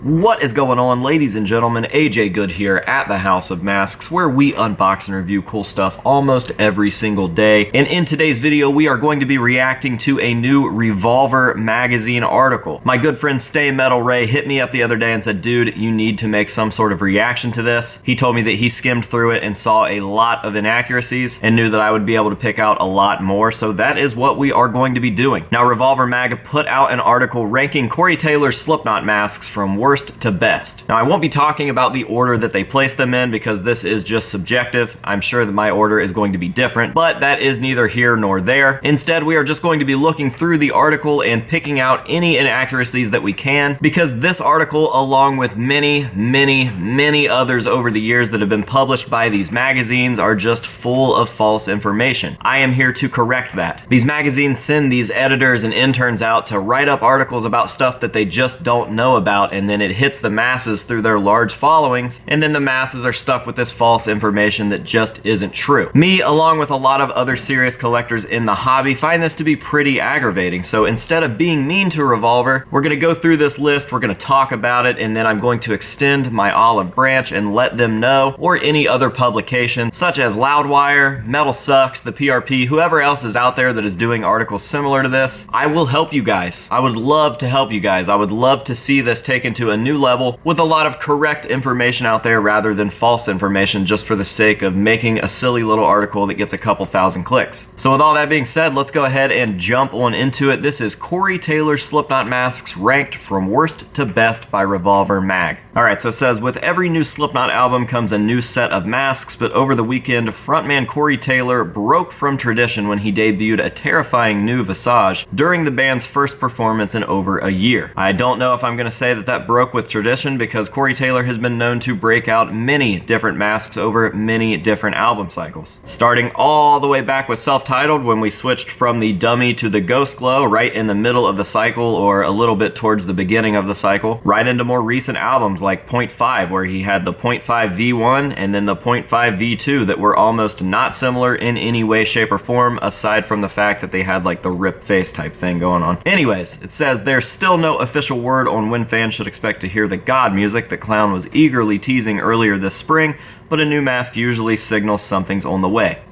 What is going on, ladies and gentlemen? AJ Good here at the House of Masks, where we unbox and review cool stuff almost every single day. And in today's video, we are going to be reacting to a new Revolver magazine article. My good friend Stay Metal Ray hit me up the other day and said, dude, you need to make some sort of reaction to this. He told me that he skimmed through it and saw a lot of inaccuracies and knew that I would be able to pick out a lot more, so that is what we are going to be doing. Now, Revolver Mag put out an article ranking Corey Taylor's Slipknot masks from worst to best. Now, I won't be talking about the order that they placed them in because this is just subjective. I'm sure that my order is going to be different, but that is neither here nor there. Instead, we are just going to be looking through the article and picking out any inaccuracies that we can, because this article, along with many others over the years that have been published by these magazines, are just full of false information. I am here to correct that. These magazines send these editors and interns out to write up articles about stuff that they just don't know about, and then it hits the masses through their large followings, and then the masses are stuck with this false information that just isn't true. Me, along with a lot of other serious collectors in the hobby, find this to be pretty aggravating. So instead of being mean to Revolver, we're going to go through this list, we're going to talk about it, and then I'm going to extend my olive branch and let them know, or any other publication such as Loudwire, Metal Sucks, the PRP, whoever else is out there that is doing articles similar to this. I will help you guys. I would love to help you guys. I would love to see this taken to a new level with a lot of correct information out there rather than false information just for the sake of making a silly little article that gets a couple thousand clicks. So with all that being said, let's go ahead and jump on into it. This is Corey Taylor's Slipknot masks ranked from worst to best by Revolver Mag. Alright, so it says, with every new Slipknot album comes a new set of masks, but over the weekend, frontman Corey Taylor broke from tradition when he debuted a terrifying new visage during the band's first performance in over a year. I don't know if I'm going to say that broke with tradition, because Corey Taylor has been known to break out many different masks over many different album cycles. Starting all the way back with Self-Titled, when we switched from the dummy to the ghost glow right in the middle of the cycle, or a little bit towards the beginning of the cycle, right into more recent albums like Point 5, where he had the Point 5 V1 and then the Point 5 V2 that were almost not similar in any way, shape, or form, aside from the fact that they had like the ripped face type thing going on. Anyways, it says there's still no official word on when fans should expect to hear the God music that Clown was eagerly teasing earlier this spring, but a new mask usually signals something's on the way.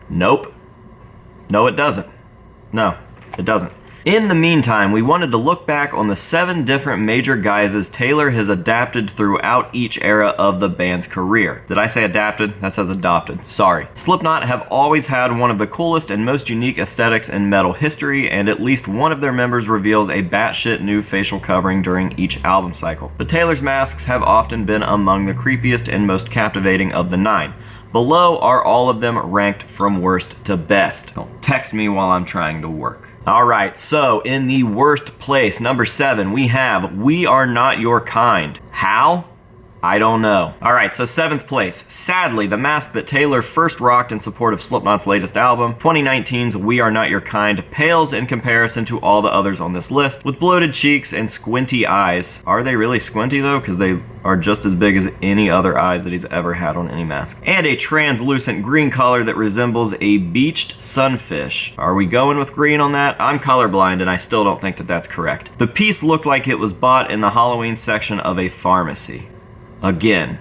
Nope. No, it doesn't. No, it doesn't. In the meantime, we wanted to look back on the 7 different major guises Taylor has adapted throughout each era of the band's career. Did I say adapted? That says adopted. Sorry. Slipknot have always had one of the coolest and most unique aesthetics in metal history, and at least one of their members reveals a batshit new facial covering during each album cycle. But Taylor's masks have often been among the creepiest and most captivating of the 9. Below are all of them ranked from worst to best. Don't text me while I'm trying to work. Alright, so in the worst place, number 7, we have We Are Not Your Kind. How? I don't know. Alright, so 7th place. Sadly, the mask that Taylor first rocked in support of Slipknot's latest album, 2019's We Are Not Your Kind, pales in comparison to all the others on this list, with bloated cheeks and squinty eyes. Are they really squinty though? Because they are just as big as any other eyes that he's ever had on any mask. And a translucent green color that resembles a beached sunfish. Are we going with green on that? I'm colorblind and I still don't think that that's correct. The piece looked like it was bought in the Halloween section of a pharmacy. Again,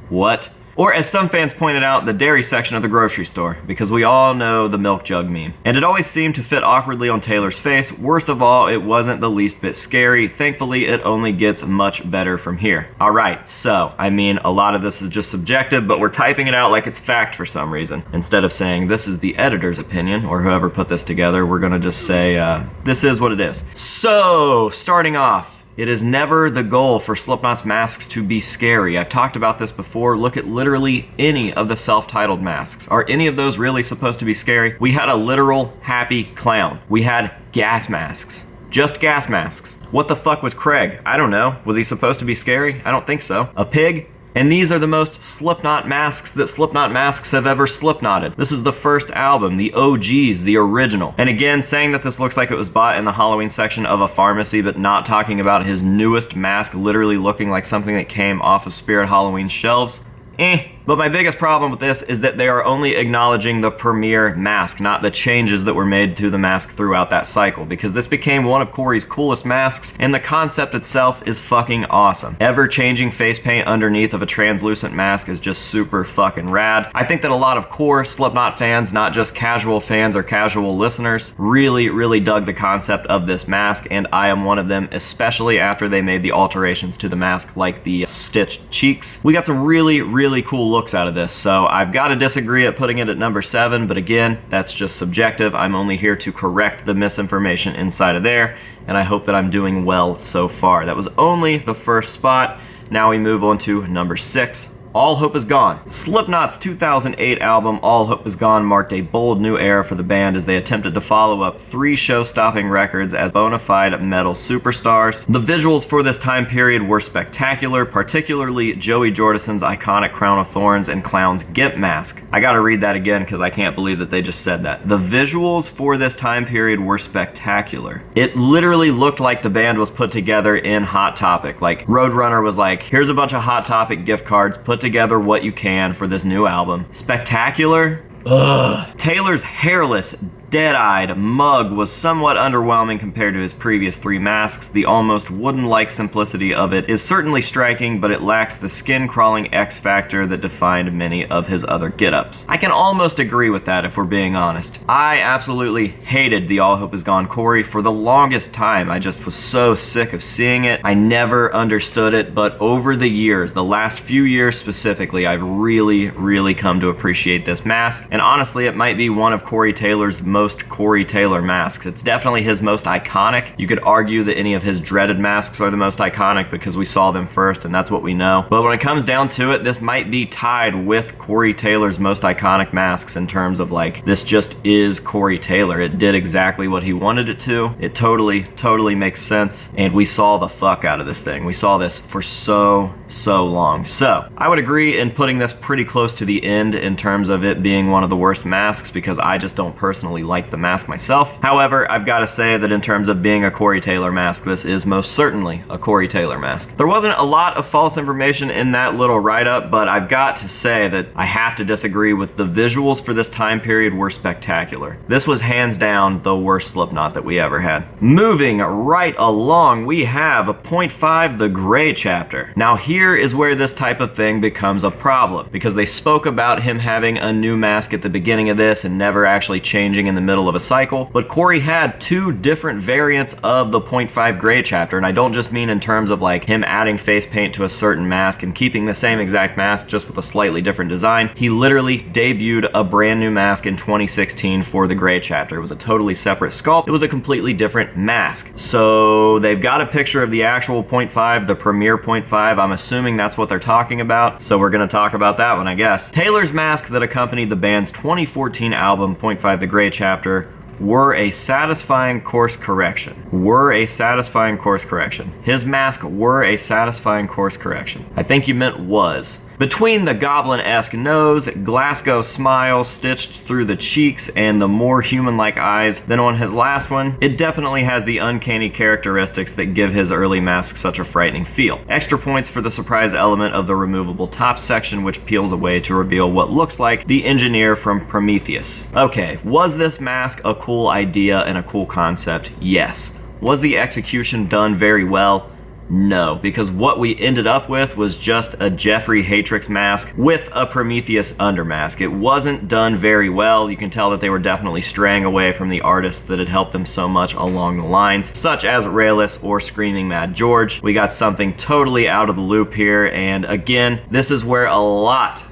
what? Or as some fans pointed out, the dairy section of the grocery store, because we all know the milk jug meme. And it always seemed to fit awkwardly on Taylor's face. Worst of all, it wasn't the least bit scary. Thankfully, it only gets much better from here. Alright, so, I mean, a lot of this is just subjective, but we're typing it out like it's fact for some reason. Instead of saying, this is the editor's opinion, or whoever put this together, we're gonna just say, this is what it is. So, starting off, it is never the goal for Slipknot's masks to be scary. I've talked about this before. Look at literally any of the self-titled masks. Are any of those really supposed to be scary? We had a literal happy clown. We had gas masks. Just gas masks. What the fuck was Craig? I don't know. Was he supposed to be scary? I don't think so. A pig? And these are the most Slipknot masks that Slipknot masks have ever Slipknotted. This is the first album, the OGs, the original. And again, saying that this looks like it was bought in the Halloween section of a pharmacy, but not talking about his newest mask literally looking like something that came off of Spirit Halloween shelves. But But my biggest problem with this is that they are only acknowledging the premiere mask, not the changes that were made to the mask throughout that cycle, because this became one of Corey's coolest masks, and the concept itself is fucking awesome. Ever-changing face paint underneath of a translucent mask is just super fucking rad. I think that a lot of core Slipknot fans, not just casual fans or casual listeners, really dug the concept of this mask, and I am one of them, especially after they made the alterations to the mask, like the stitched cheeks. We got some really cool looks out of this, so I've got to disagree at putting it at number 7, but again, that's just subjective. I'm only here to correct the misinformation inside of there, and I hope that I'm doing well so far. That was only the first spot. Now we move on to number 6. All Hope Is Gone. Slipknot's 2008 album, All Hope Is Gone, marked a bold new era for the band as they attempted to follow up 3 show-stopping records as bona fide metal superstars. The visuals for this time period were spectacular, particularly Joey Jordison's iconic Crown of Thorns and Clown's Gimp mask. I gotta read that again because I can't believe that they just said that. The visuals for this time period were spectacular. It literally looked like the band was put together in Hot Topic. Like, Roadrunner was like, here's a bunch of Hot Topic gift cards, put together what you can for this new album. Spectacular? Ugh. Taylor's hairless, dead-eyed mug was somewhat underwhelming compared to his previous 3 masks. The almost wooden-like simplicity of it is certainly striking, but it lacks the skin-crawling X factor that defined many of his other get-ups. I can almost agree with that if we're being honest. I absolutely hated the All Hope Is Gone Corey for the longest time. I just was so sick of seeing it. I never understood it, but over the years, the last few years specifically, I've really come to appreciate this mask. And honestly, it might be one of Corey Taylor's most Corey Taylor masks. It's definitely his most iconic. You could argue that any of his dreaded masks are the most iconic because we saw them first and that's what we know. But when it comes down to it, this might be tied with Corey Taylor's most iconic masks in terms of like, this just is Corey Taylor. It did exactly what he wanted it to. It totally makes sense. And we saw the fuck out of this thing. We saw this for so long. So I would agree in putting this pretty close to the end in terms of it being one of the worst masks because I just don't personally like the mask myself. However, I've got to say that in terms of being a Corey Taylor mask, this is most certainly a Corey Taylor mask. There wasn't a lot of false information in that little write-up, but I've got to say that I have to disagree with the visuals for this time period were spectacular. This was hands down the worst Slipknot that we ever had. Moving right along, we have 0.5 The Gray Chapter. Now here is where this type of thing becomes a problem because they spoke about him having a new mask at the beginning of this and never actually changing in the middle of a cycle, but Corey had 2 different variants of the 0.5 Gray Chapter, and I don't just mean in terms of like him adding face paint to a certain mask and keeping the same exact mask just with a slightly different design. He literally debuted a brand new mask in 2016 for the Gray Chapter. It was a totally separate sculpt. It was a completely different mask. So they've got a picture of the actual 0.5, the premiere 0.5. I'm assuming that's what they're talking about, so we're gonna talk about that one, I guess. Taylor's mask that accompanied the band's 2014 album 0.5 The Gray Chapter were a satisfying course correction. His mask were a satisfying course correction. I think you meant was. Between the goblin-esque nose, Glasgow smile stitched through the cheeks, and the more human-like eyes than on his last one, it definitely has the uncanny characteristics that give his early mask such a frightening feel. Extra points for the surprise element of the removable top section, which peels away to reveal what looks like the engineer from Prometheus. Okay, was this mask a cool idea and a cool concept? Yes. Was the execution done very well? No, because what we ended up with was just a Jeffrey Hatrix mask with a Prometheus undermask. It wasn't done very well. You can tell that they were definitely straying away from the artists that had helped them so much along the lines, such as Rayless or Screaming Mad George. We got something totally out of the loop here, and again, this is where a lot,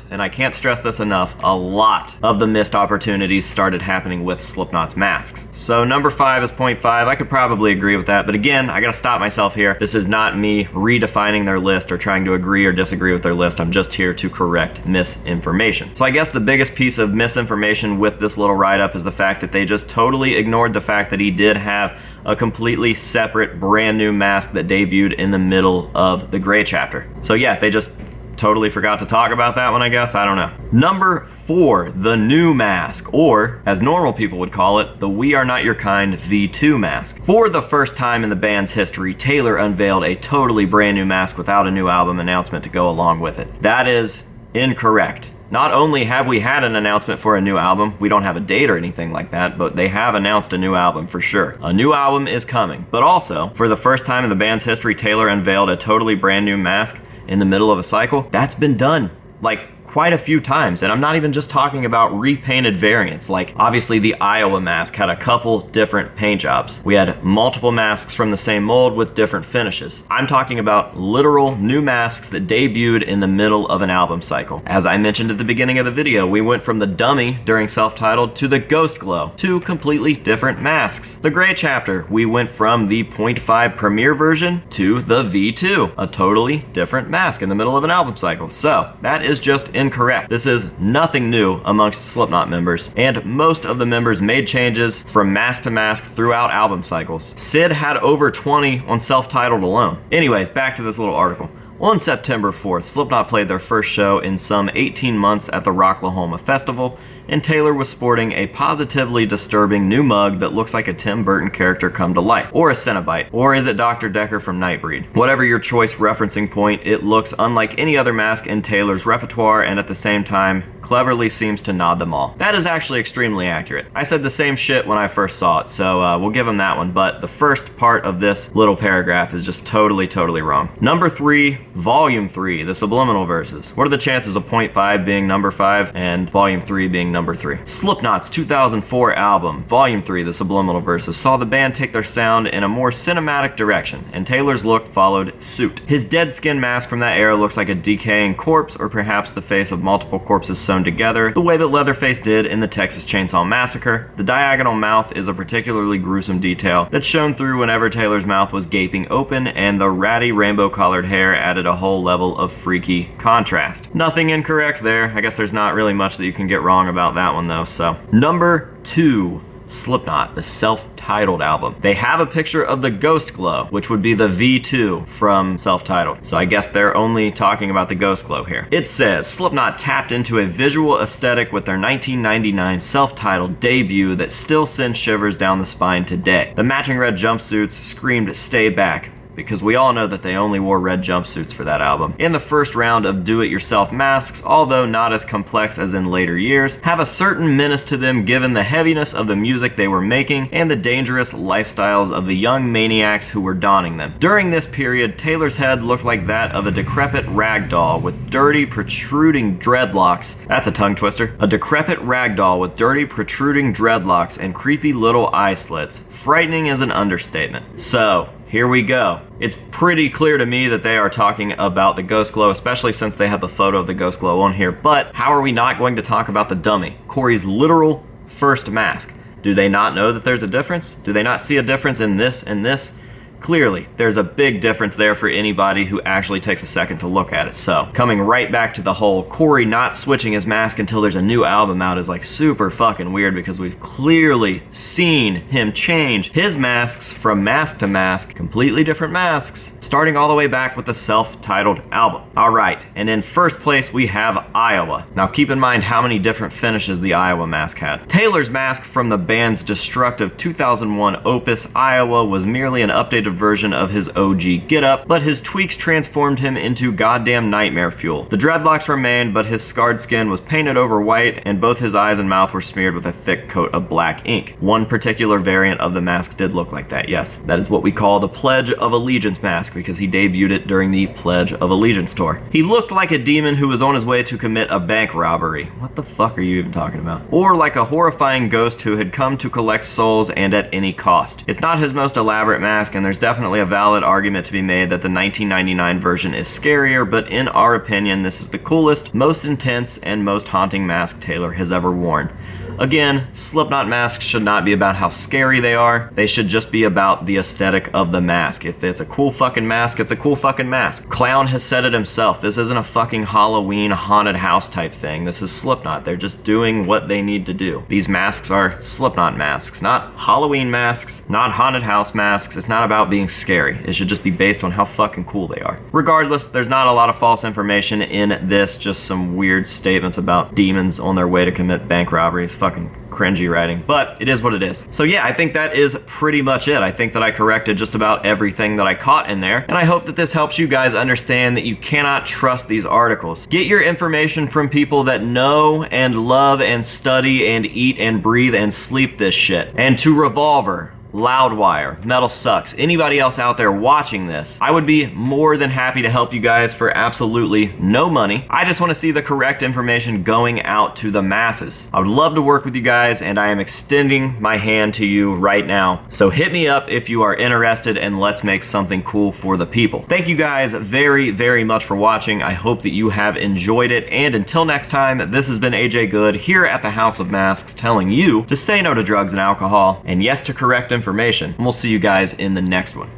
and I can't stress this enough, a lot of the missed opportunities started happening with Slipknot's masks. So number 5 is 0.5. I could probably agree with that, but again, I gotta stop myself here. This is not me redefining their list or trying to agree or disagree with their list. I'm just here to correct misinformation. So I guess the biggest piece of misinformation with this little write-up is the fact that they just totally ignored the fact that he did have a completely separate brand new mask that debuted in the middle of the Gray Chapter. So yeah, they just totally forgot to talk about that one, I guess. I don't know. Number 4, the new mask, or as normal people would call it, the We Are Not Your Kind V2 mask. For the first time in the band's history, Taylor unveiled a totally brand new mask without a new album announcement to go along with it. That is Incorrect. Not only have we had an announcement for a new album, we don't have a date or anything like that, but they have announced a new album for sure. A new album is coming, but also, for the first time in the band's history, Taylor unveiled a totally brand new mask in the middle of a cycle. That's been done, like, quite a few times, and I'm not even just talking about repainted variants. Like, obviously the Iowa mask had a couple different paint jobs. We had multiple masks from the same mold with different finishes. I'm talking about literal new masks that debuted in the middle of an album cycle. As I mentioned at the beginning of the video, we went from the dummy during self-titled to the Ghost Glow, two completely different masks. The Gray Chapter, we went from the 0.5 premiere version to the V2, a totally different mask in the middle of an album cycle. So that is just incorrect. This is nothing new amongst Slipknot members, and most of the members made changes from mask to mask throughout album cycles. Sid had over 20 on self-titled alone. Anyways, back to this little article. On September 4th, Slipknot played their first show in some 18 months at the Rocklahoma Festival, and Taylor was sporting a positively disturbing new mug that looks like a Tim Burton character come to life, or a Cenobite, or is it Dr. Decker from Nightbreed? Whatever your choice referencing point, it looks unlike any other mask in Taylor's repertoire, and at the same time, cleverly seems to nod them all. That is actually extremely accurate. I said the same shit when I first saw it, so we'll give him that one, but the first part of this little paragraph is just totally wrong. Number 3, Volume 3, the Subliminal Verses. What are the chances of 0.5 being number 5 and Volume 3 being number 3? Slipknot's 2004 album, Volume 3, the Subliminal Verses, saw the band take their sound in a more cinematic direction, and Taylor's look followed suit. His dead skin mask from that era looks like a decaying corpse, or perhaps the face of multiple corpses sewn together, the way that Leatherface did in the Texas Chainsaw Massacre. The diagonal mouth is a particularly gruesome detail that's shown through whenever Taylor's mouth was gaping open, and the ratty rainbow-colored hair added a whole level of freaky contrast. Nothing incorrect there. I guess there's not really much that you can get wrong about that one though, so. Number 2. Slipknot, the self-titled album. They have a picture of the Ghost Glow, which would be the V2 from self-titled. So I guess they're only talking about the Ghost Glow here. It says, Slipknot tapped into a visual aesthetic with their 1999 self-titled debut that still sends shivers down the spine today. The matching red jumpsuits screamed, "Stay back," because we all know that they only wore red jumpsuits for that album. In the first round of do-it-yourself masks, although not as complex as in later years, have a certain menace to them given the heaviness of the music they were making and the dangerous lifestyles of the young maniacs who were donning them. During this period, Taylor's head looked like that of a decrepit rag doll with dirty, protruding dreadlocks. That's a tongue twister. A decrepit rag doll with dirty, protruding dreadlocks and creepy little eye slits. Frightening is an understatement. So, here we go. It's pretty clear to me that they are talking about the Ghost Glow, especially since they have the photo of the Ghost Glow on here. But how are we not going to talk about the dummy? Corey's literal first mask. Do they not know that there's a difference? Do they not see a difference in this and this? Clearly, there's a big difference there for anybody who actually takes a second to look at it. So, coming right back to the whole Corey not switching his mask until there's a new album out is like super fucking weird, because we've clearly seen him change his masks from mask to mask, completely different masks, starting all the way back with the self-titled album. Alright, and in first place we have Iowa. Now keep in mind how many different finishes the Iowa mask had. Taylor's mask from the band's destructive 2001 opus Iowa was merely an updated version of his OG getup, but his tweaks transformed him into goddamn nightmare fuel. The dreadlocks remained, but his scarred skin was painted over white, and both his eyes and mouth were smeared with a thick coat of black ink. One particular variant of the mask did look like that, yes. That is what we call the Pledge of Allegiance mask, because he debuted it during the Pledge of Allegiance tour. He looked like a demon who was on his way to commit a bank robbery. What the fuck are you even talking about? Or like a horrifying ghost who had come to collect souls and at any cost. It's not his most elaborate mask, and there's definitely a valid argument to be made that the 1999 version is scarier, but in our opinion, this is the coolest, most intense, and most haunting mask Taylor has ever worn. Again, Slipknot masks should not be about how scary they are. They should just be about the aesthetic of the mask. If it's a cool fucking mask, it's a cool fucking mask. Clown has said it himself. This isn't a fucking Halloween haunted house type thing. This is Slipknot. They're just doing what they need to do. These masks are Slipknot masks, not Halloween masks, not haunted house masks. It's not about being scary. It should just be based on how fucking cool they are. Regardless, there's not a lot of false information in this, just some weird statements about demons on their way to commit bank robberies. Fuck fucking cringy writing, but it is what it is. So yeah, I think that is pretty much it. I think that I corrected just about everything that I caught in there, and I hope that this helps you guys understand that you cannot trust these articles. Get your information from people that know and love and study and eat and breathe and sleep this shit. And to Revolver, Loudwire, Metal Sucks, anybody else out there watching this, I would be more than happy to help you guys for absolutely no money. I just want to see the correct information going out to the masses. I would love to work with you guys, and I am extending my hand to you right now. So hit me up if you are interested, and let's make something cool for the people. Thank you guys very, very much for watching. I hope that you have enjoyed it, and until next time, this has been AJ Good here at the House of Masks telling you to say no to drugs and alcohol, and yes to correct information. And we'll see you guys in the next one.